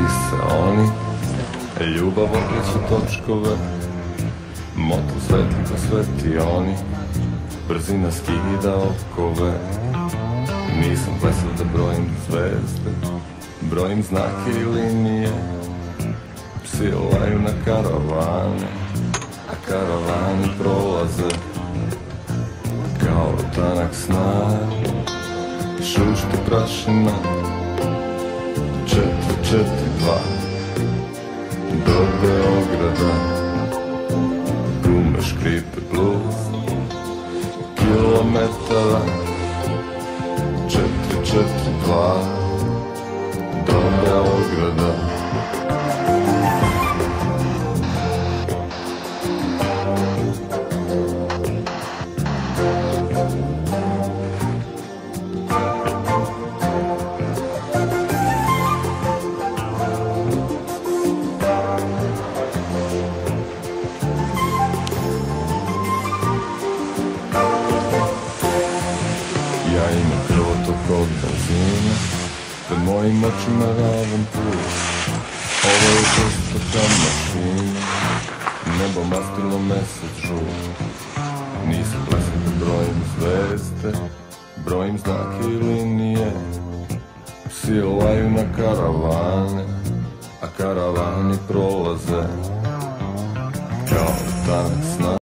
kiseoni, ljubav okreće točkove, motor svetli ko svetioni, brzina skida okove. Nisam blesav da brojim zvezde, brojim znake i linije, psi laju na karavane, a karavani prolaze kao tanak snag. Šušti prašina 442 do Beograda, gume škripe plus kilometara 442 do Beograda. Ja imam krvotok od benzina, pred mojim očima ravan put. Ovo je često mašina, nebo mastilo, mesec žut. Nisam blesav da brojim zvezde, brojim znake i linije, psi laju na karavane, a karavani prolaze kao tanak snag.